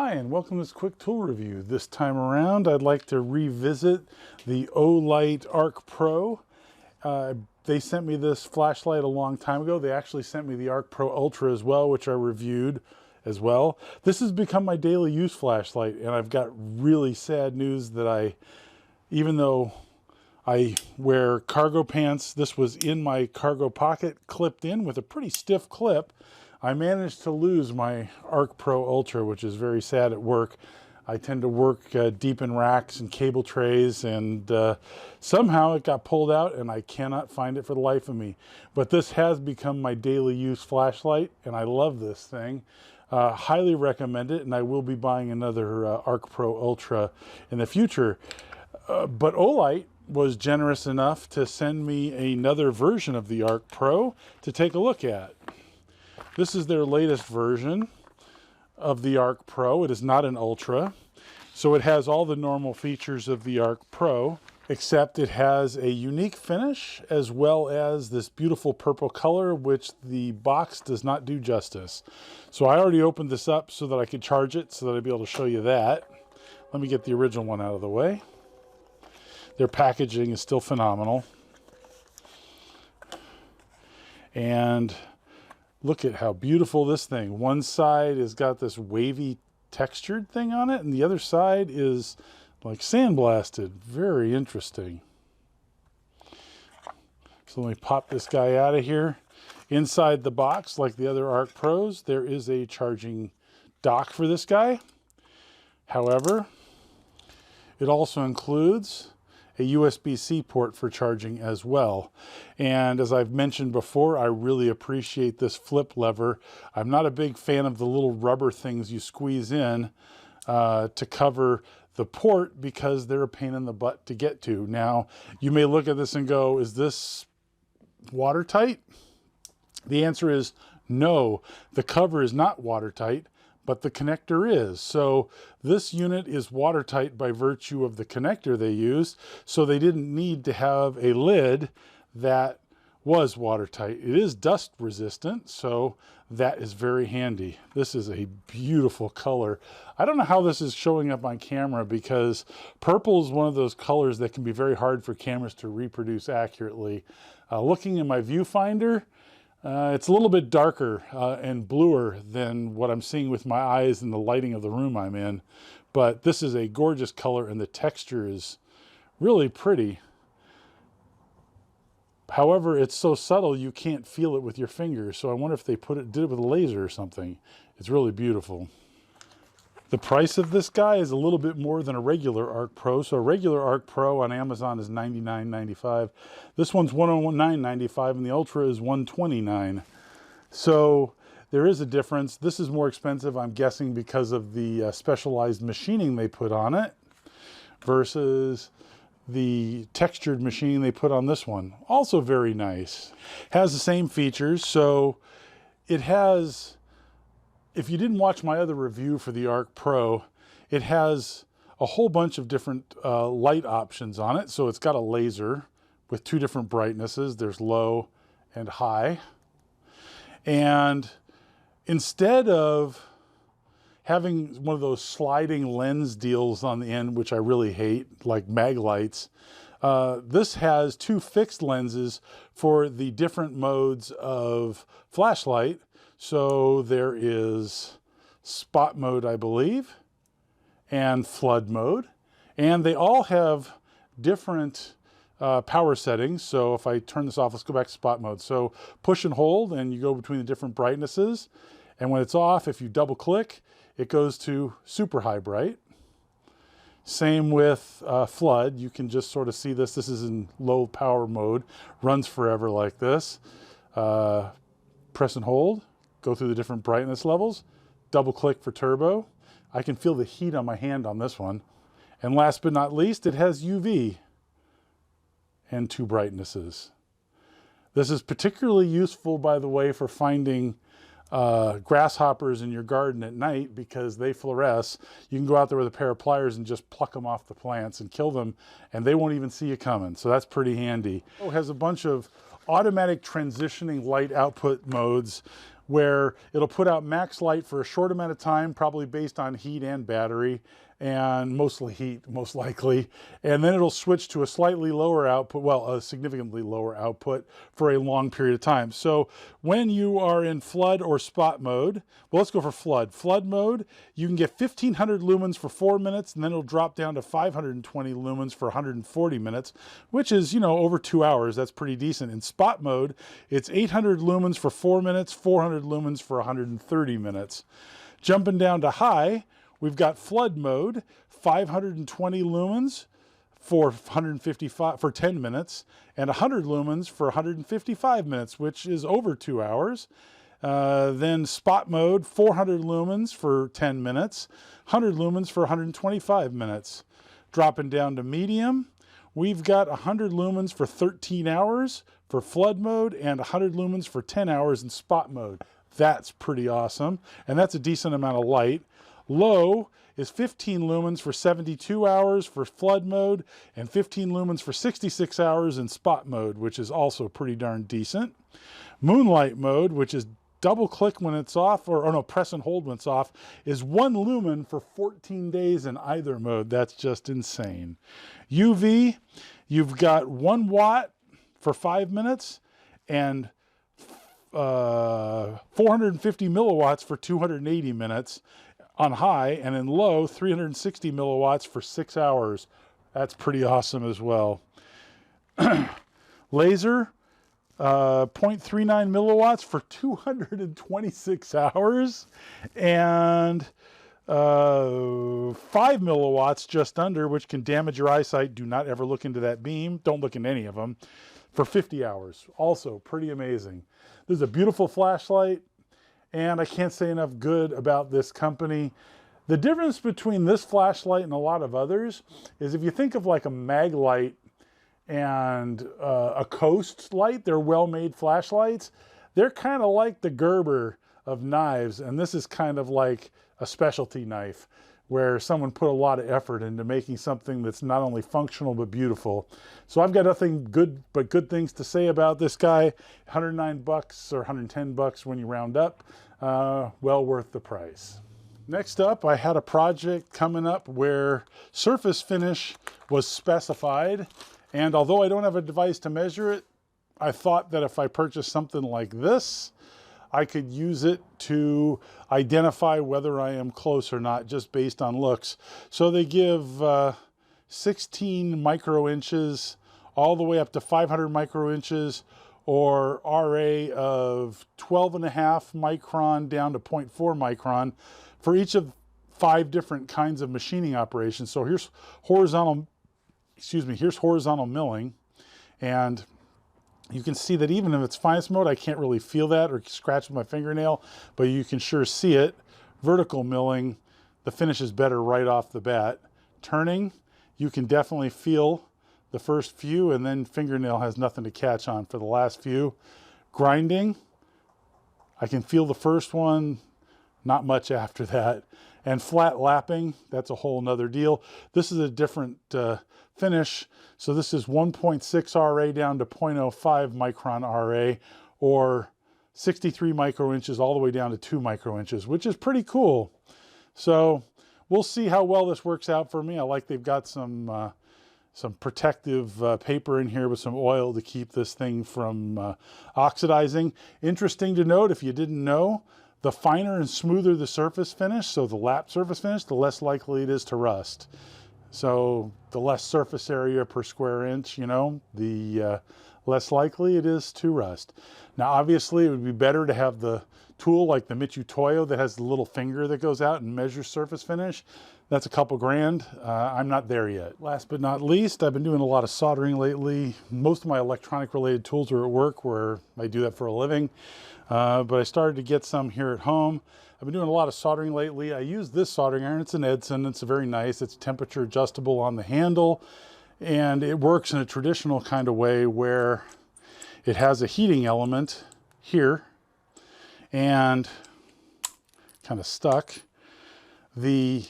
Hi, and welcome to this quick tool review. This time around, I'd like to revisit the Olight Arc Pro. They sent me this flashlight a long time ago. They actually sent me the Arc Pro Ultra as well, which I reviewed as well. This has become my daily use flashlight, and I've got really sad news that even though I wear cargo pants, this was in my cargo pocket, clipped in with a pretty stiff clip. I managed to lose my Arc Pro Ultra, which is very sad at work. I tend to work deep in racks and cable trays, and somehow it got pulled out and I cannot find it for the life of me. But this has become my daily use flashlight, and I love this thing. Highly recommend it, and I will be buying another Arc Pro Ultra in the future. But Olight was generous enough to send me another version of the Arc Pro to take a look at. This is their latest version of the Arc Pro. It is not an Ultra, so it has all the normal features of the Arc Pro, except it has a unique finish as well as this beautiful purple color, which the box does not do justice. So I already opened this up so that I could charge it, so that I'd be able to show you that. Let me get the original one out of the way. Their packaging is still phenomenal. And look at how beautiful this thing. One side has got this wavy textured thing on it, and the other side is like sandblasted. Very interesting. So let me pop this guy out of here. Inside the box, like the other Arc Pros, there is a charging dock for this guy. However, it also includes a USB-C port for charging as well. And as I've mentioned before, I really appreciate this flip lever. I'm not a big fan of the little rubber things you squeeze in to cover the port, because they're a pain in the butt to get to. Now, you may look at this and go, is this watertight? The answer is no. The cover is not watertight, but the connector is. So this unit is watertight by virtue of the connector they used, so they didn't need to have a lid that was watertight. It is dust resistant, so that is very handy. This is a beautiful color. I don't know how this is showing up on camera, because purple is one of those colors that can be very hard for cameras to reproduce accurately. Looking in my viewfinder, it's a little bit darker and bluer than what I'm seeing with my eyes and the lighting of the room I'm in. But this is a gorgeous color, and the texture is really pretty. However, it's so subtle you can't feel it with your fingers. So I wonder if they did it with a laser or something. It's really beautiful. The price of this guy is a little bit more than a regular Arc Pro. So a regular Arc Pro on Amazon is $99.95. This one's $109.95, and the Ultra is $129. So there is a difference. This is more expensive, I'm guessing, because of the specialized machining they put on it versus the textured machining they put on this one. Also very nice. Has the same features. So it has, if you didn't watch my other review for the Arc Pro, it has a whole bunch of different light options on it. So it's got a laser with two different brightnesses. There's low and high. And instead of having one of those sliding lens deals on the end, which I really hate, like mag lights, this has two fixed lenses for the different modes of flashlight. So there is spot mode, I believe, and flood mode. And they all have different power settings. So if I turn this off, let's go back to spot mode. So push and hold, and you go between the different brightnesses. And when it's off, if you double click, it goes to super high bright. Same with flood. You can just sort of see this. This is in low power mode. Runs forever like this. Press and hold. Go through the different brightness levels. Double click for turbo. I can feel the heat on my hand on this one. And last but not least, it has UV and two brightnesses. This is particularly useful, by the way, for finding grasshoppers in your garden at night, because they fluoresce. You can go out there with a pair of pliers and just pluck them off the plants and kill them, and they won't even see you coming. So that's pretty handy. It has a bunch of automatic transitioning light output modes where it'll put out max light for a short amount of time, probably based on heat and battery, and mostly heat, most likely. And then it'll switch to a slightly lower output, well, a significantly lower output for a long period of time. So when you are in flood or spot mode, well, let's go for flood. Flood mode, you can get 1500 lumens for 4 minutes, and then it'll drop down to 520 lumens for 140 minutes, which is, you know, over 2 hours. That's pretty decent. In spot mode, it's 800 lumens for 4 minutes, 400 lumens for 130 minutes. Jumping down to high, we've got flood mode, 520 lumens for 10 minutes, and 100 lumens for 155 minutes, which is over 2 hours. Then spot mode, 400 lumens for 10 minutes, 100 lumens for 125 minutes. Dropping down to medium, we've got 100 lumens for 13 hours for flood mode and 100 lumens for 10 hours in spot mode. That's pretty awesome, and that's a decent amount of light. Low is 15 lumens for 72 hours for flood mode and 15 lumens for 66 hours in spot mode, which is also pretty darn decent. Moonlight mode, which is double click when it's off, or no, press and hold when it's off, is 1 lumen for 14 days in either mode. That's just insane. UV, you've got 1 watt for 5 minutes and 450 milliwatts for 280 minutes on high, and in low, 360 milliwatts for 6 hours. That's pretty awesome as well. Laser, 0.39 milliwatts for 226 hours, and 5 milliwatts just under, which can damage your eyesight. Do not ever look into that beam. Don't look into any of them, for 50 hours. Also pretty amazing. This is a beautiful flashlight, and I can't say enough good about this company. The difference between this flashlight and a lot of others is if you think of like a mag light and a Coast light, they're well-made flashlights. They're kind of like the Gerber of knives, and this is kind of like a specialty knife where someone put a lot of effort into making something that's not only functional but beautiful. So I've got nothing good but good things to say about this guy. 109 bucks or 110 bucks when you round up. Well worth the price. Next up, I had a project coming up where surface finish was specified, and although I don't have a device to measure it, I thought that if I purchased something like this, I could use it to identify whether I am close or not, just based on looks. So they give 16 micro inches all the way up to 500 micro inches, or RA of 12.5 micron down to 0.4 micron for each of 5 different kinds of machining operations. So here's horizontal milling, and you can see that even in its finest mode, I can't really feel that or scratch with my fingernail, but you can sure see it. Vertical milling, the finish is better right off the bat. Turning, you can definitely feel the first few, and then fingernail has nothing to catch on for the last few. Grinding, I can feel the first one, not much after that. And flat lapping, that's a whole nother deal. This is a different finish. So this is 1.6 RA down to 0.05 micron RA, or 63 micro inches all the way down to 2 micro inches, which is pretty cool. So we'll see how well this works out for me. I like they've got some protective paper in here with some oil to keep this thing from oxidizing. Interesting to note, if you didn't know, the finer and smoother the surface finish, so the lap surface finish, the less likely it is to rust. So the less surface area per square inch, you know, the less likely it is to rust. Now, obviously, it would be better to have the tool like the Michutoyo that has the little finger that goes out and measures surface finish. That's a couple grand. I'm not there yet. Last but not least, I've been doing a lot of soldering lately. Most of my electronic related tools are at work where I do that for a living. But I started to get some here at home. I've been doing a lot of soldering lately. I use this soldering iron. It's an Edson. It's very nice. It's temperature adjustable on the handle, and it works in a traditional kind of way where it has a heating element here and kind of stuck. The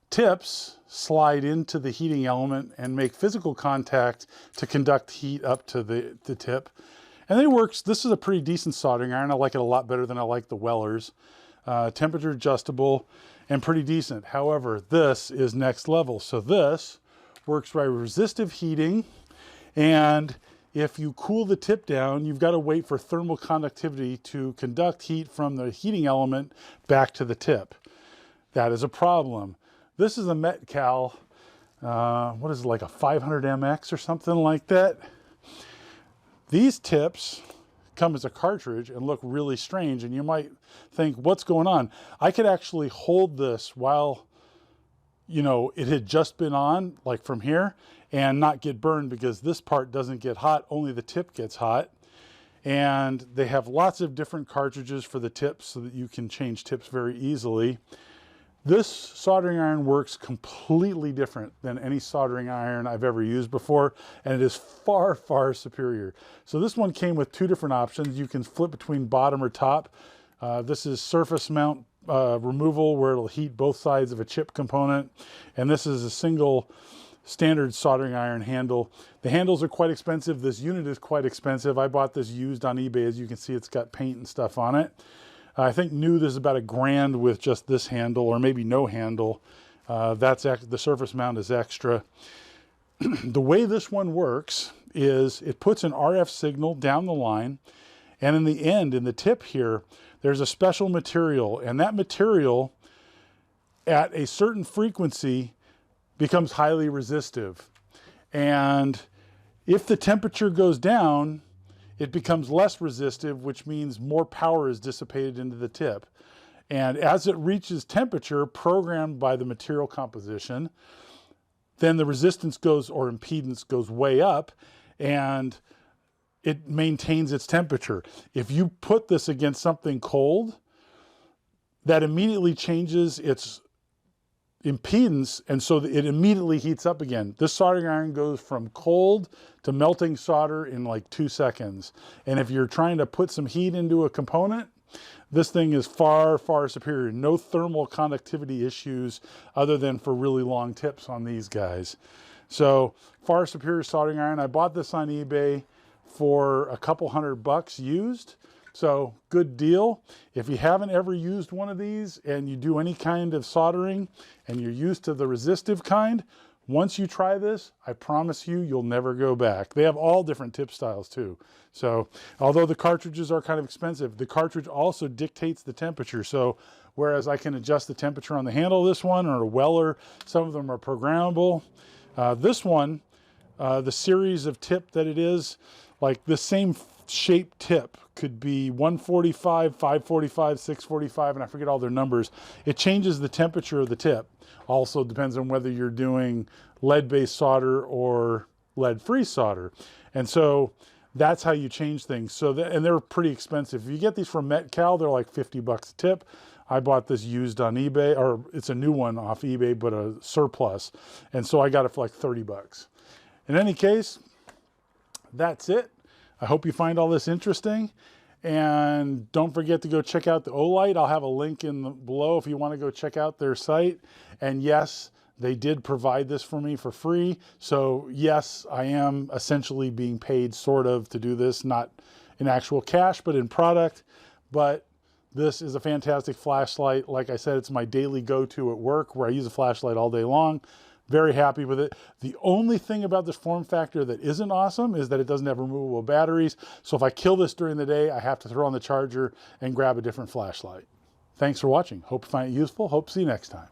tips slide into the heating element and make physical contact to conduct heat up to the tip. And it works. This is a pretty decent soldering iron. I like it a lot better than I like the Wellers. Temperature adjustable and pretty decent. However, this is next level. So this works by resistive heating, and if you cool the tip down, you've got to wait for thermal conductivity to conduct heat from the heating element back to the tip. That is a problem. This is a Metcal, what is it, like a 500 MX or something like that. These tips come as a cartridge and look really strange, and you might think, what's going on? I could actually hold this while, you know, it had just been on, like from here, and not get burned, because this part doesn't get hot, only the tip gets hot. And they have lots of different cartridges for the tips so that you can change tips very easily. This soldering iron works completely different than any soldering iron I've ever used before, and it is far, far superior. So this one came with two different options. You can flip between bottom or top. This is surface mount removal, where it'll heat both sides of a chip component. And this is a single standard soldering iron handle. The handles are quite expensive. This unit is quite expensive. I bought this used on eBay. As you can see, it's got paint and stuff on it. I think new, this is about $1,000 with just this handle, or maybe no handle. The surface mount is extra. The way this one works is it puts an RF signal down the line, and in the end, in the tip here, there's a special material, and that material at a certain frequency becomes highly resistive. And if the temperature goes down, it becomes less resistive, which means more power is dissipated into the tip. And as it reaches temperature programmed by the material composition, then the resistance goes, or impedance goes way up, and it maintains its temperature. If you put this against something cold, that immediately changes its impedance, and so it immediately heats up again. This soldering iron goes from cold to melting solder in like 2 seconds. And if you're trying to put some heat into a component, this thing is far, far superior. No thermal conductivity issues other than for really long tips on these guys. So far superior soldering iron. I bought this on eBay for a couple $100 used. So good deal. If you haven't ever used one of these and you do any kind of soldering and you're used to the resistive kind, once you try this, I promise you, you'll never go back. They have all different tip styles too. So although the cartridges are kind of expensive, the cartridge also dictates the temperature. So whereas I can adjust the temperature on the handle of this one, or a Weller, some of them are programmable. This one, the series of tip that it is, like the same shaped tip could be 145, 545, 645, and I forget all their numbers. It changes the temperature of the tip. Also depends on whether you're doing lead-based solder or lead-free solder. And so that's how you change things. So and they're pretty expensive. If you get these from Metcal, they're like $50 a tip. I bought this used on eBay, or it's a new one off eBay, but a surplus. And so I got it for like $30. In any case, that's it. I hope you find all this interesting, and don't forget to go check out the Olight. I'll have a link below if you want to go check out their site. And yes, they did provide this for me for free. So yes, I am essentially being paid sort of to do this, not in actual cash, but in product. But this is a fantastic flashlight. Like I said, it's my daily go-to at work, where I use a flashlight all day long. Very happy with it. The only thing about this form factor that isn't awesome is that it doesn't have removable batteries. So if I kill this during the day, I have to throw on the charger and grab a different flashlight. Thanks for watching. Hope you find it useful. Hope to see you next time.